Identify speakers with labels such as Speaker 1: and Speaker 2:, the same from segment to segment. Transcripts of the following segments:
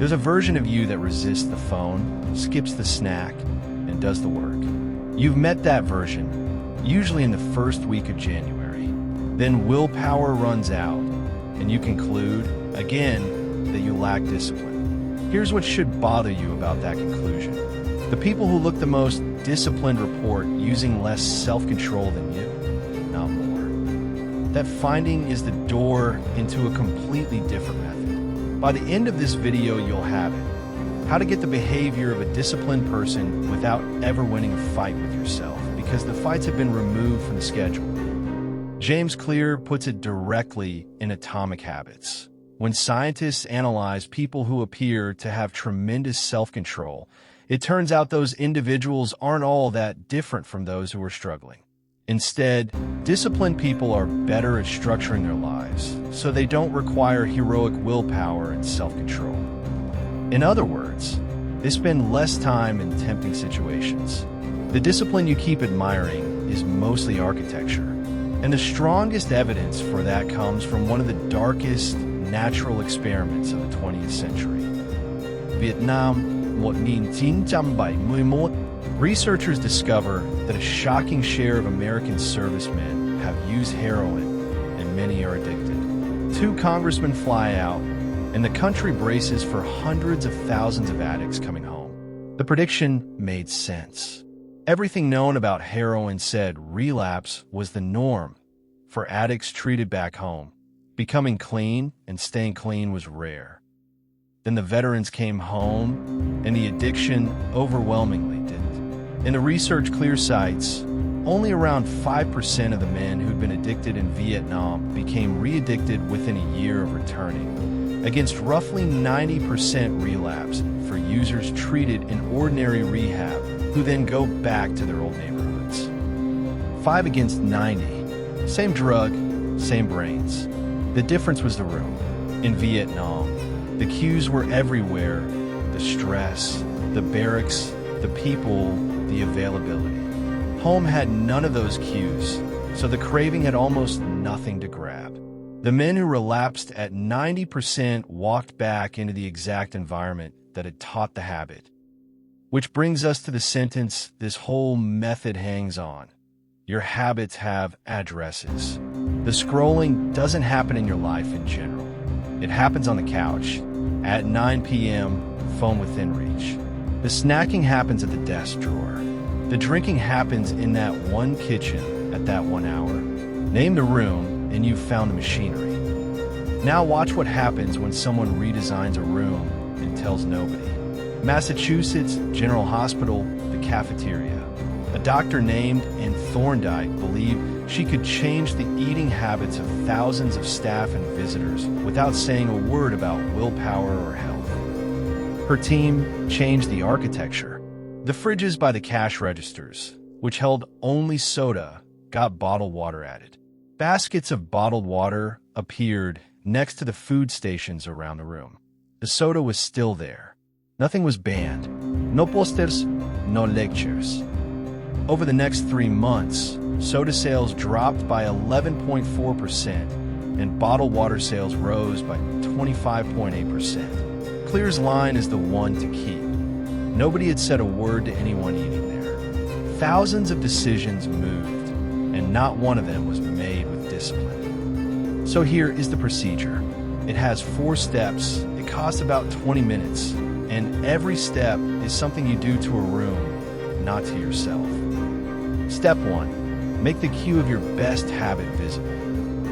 Speaker 1: There's a version of you that resists the phone, skips the snack, and does the work. You've met that version, usually in the first week of January. Then willpower runs out, and you conclude, again, that you lack discipline. Here's what should bother you about that conclusion. The people who look the most disciplined report using less self-control than you, not more. That finding is the door into a completely different method. By the end of this video, you'll have it. How to get the behavior of a disciplined person without ever winning a fight with yourself, because the fights have been removed from the schedule. James Clear puts it directly in Atomic Habits. When scientists analyze people who appear to have tremendous self-control, it turns out those individuals aren't all that different from those who are struggling. Instead, disciplined people are better at structuring their lives, so they don't require heroic willpower and self-control. In other words, they spend less time in tempting situations. The discipline you keep admiring is mostly architecture, and the strongest evidence for that comes from one of the darkest natural experiments of the 20th century. Vietnam, 1971. Researchers discover that a shocking share of American servicemen have used heroin, and many are addicted. 2 congressmen fly out, and the country braces for hundreds of thousands of addicts coming home. The prediction made sense. Everything known about heroin said relapse was the norm for addicts treated back home. Becoming clean and staying clean was rare. Then the veterans came home, and the addiction overwhelmingly didn't. In the research Clear cites, only around 5% of the men who'd been addicted in Vietnam became re-addicted within a year of returning, against roughly 90% relapse for users treated in ordinary rehab who then go back to their old neighborhoods. 5 against 90. Same drug, same brains. The difference was the room. In Vietnam, the cues were everywhere: the stress, the barracks, the people, the availability. Home had none of those cues, so the craving had almost nothing to grab. The men who relapsed at 90% walked back into the exact environment that had taught the habit. Which brings us to the sentence this whole method hangs on. Your habits have addresses. The scrolling doesn't happen in your life in general. It happens on the couch. At 9 p.m., phone within reach. The snacking happens at the desk drawer. The drinking happens in that one kitchen at that 1 hour. Name the room, and you've found the machinery. Now watch what happens when someone redesigns a room and tells nobody. Massachusetts General Hospital, the cafeteria. A doctor named Anne Thorndike believed she could change the eating habits of thousands of staff and visitors without saying a word about willpower or health. Her team changed the architecture. The fridges by the cash registers, which held only soda, got bottled water added. Baskets of bottled water appeared next to the food stations around the room. The soda was still there. Nothing was banned. No posters, no lectures. Over the next 3 months, soda sales dropped by 11.4%, and bottled water sales rose by 25.8%. Clear's line is the one to keep. Nobody had said a word to anyone eating there. Thousands of decisions moved, and not one of them was made with discipline. So here is the procedure. It has 4 steps. It costs about 20 minutes, and every step is something you do to a room, not to yourself. Step 1. Make the cue of your best habit visible.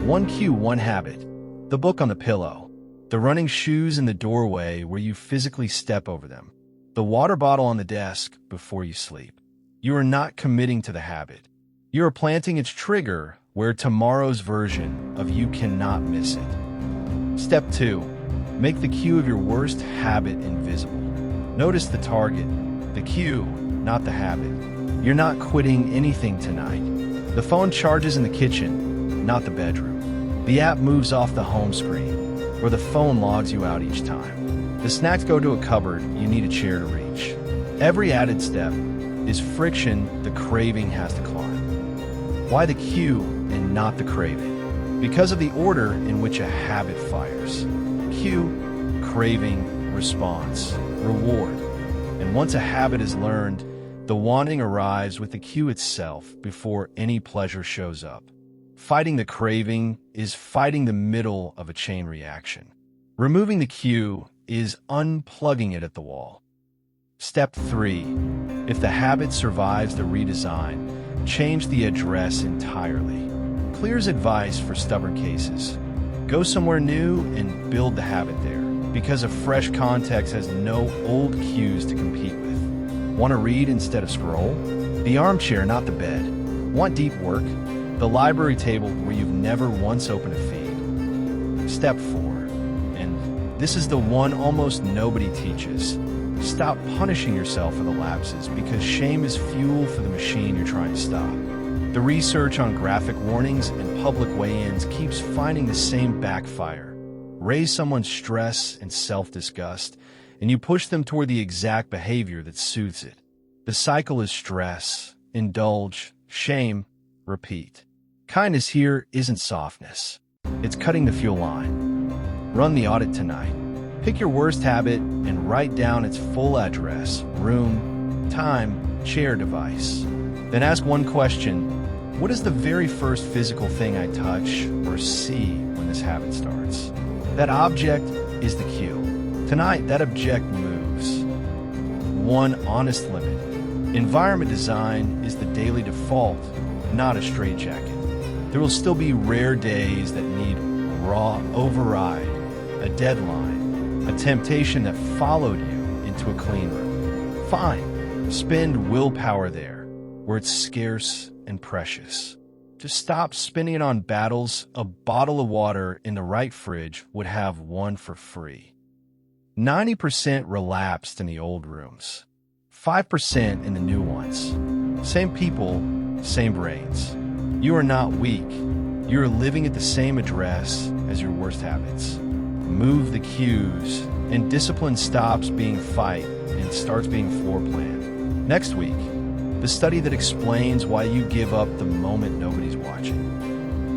Speaker 1: 1 cue, 1 habit. The book on the pillow. The running shoes in the doorway where you physically step over them. The water bottle on the desk before you sleep. You are not committing to the habit. You are planting its trigger where tomorrow's version of you cannot miss it. Step 2. Make the cue of your worst habit invisible. Notice the target, the cue, not the habit. You're not quitting anything tonight. The phone charges in the kitchen, not the bedroom. The app moves off the home screen, or the phone logs you out each time. The snacks go to a cupboard you need a chair to reach. Every added step is friction the craving has to climb. Why the cue and not the craving? Because of the order in which a habit fires. Cue, craving, response, reward. And once a habit is learned, the wanting arrives with the cue itself before any pleasure shows up. Fighting the craving is fighting the middle of a chain reaction. Removing the cue is unplugging it at the wall. Step 3. If the habit survives the redesign, change the address entirely. Clear's advice for stubborn cases. Go somewhere new and build the habit there, because a fresh context has no old cues to compete with. Want to read instead of scroll? The armchair, not the bed. Want deep work? The library table where you've never once opened a feed. Step 4. And this is the one almost nobody teaches. Stop punishing yourself for the lapses, because shame is fuel for the machine you're trying to stop. The research on graphic warnings and public weigh-ins keeps finding the same backfire. Raise someone's stress and self-disgust, and you push them toward the exact behavior that soothes it. The cycle is stress, indulge, shame, repeat. Kindness here isn't softness. It's cutting the fuel line. Run the audit tonight. Pick your worst habit and write down its full address, room, time, chair, device. Then ask one question: what is the very first physical thing I touch or see when this habit starts? That object is the cue. Tonight, that object moves. One honest limit. Environment design is the daily default, not a straitjacket. There will still be rare days that need raw override, a deadline, a temptation that followed you into a clean room. Fine, spend willpower there, where it's scarce and precious. To stop spending it on battles, a bottle of water in the right fridge would have one for free. 90% relapsed in the old rooms, 5% in the new ones. Same people, same brains. You are not weak. You are living at the same address as your worst habits. Move the cues, and discipline stops being fight and starts being floor plan. Next week, the study that explains why you give up the moment nobody's watching.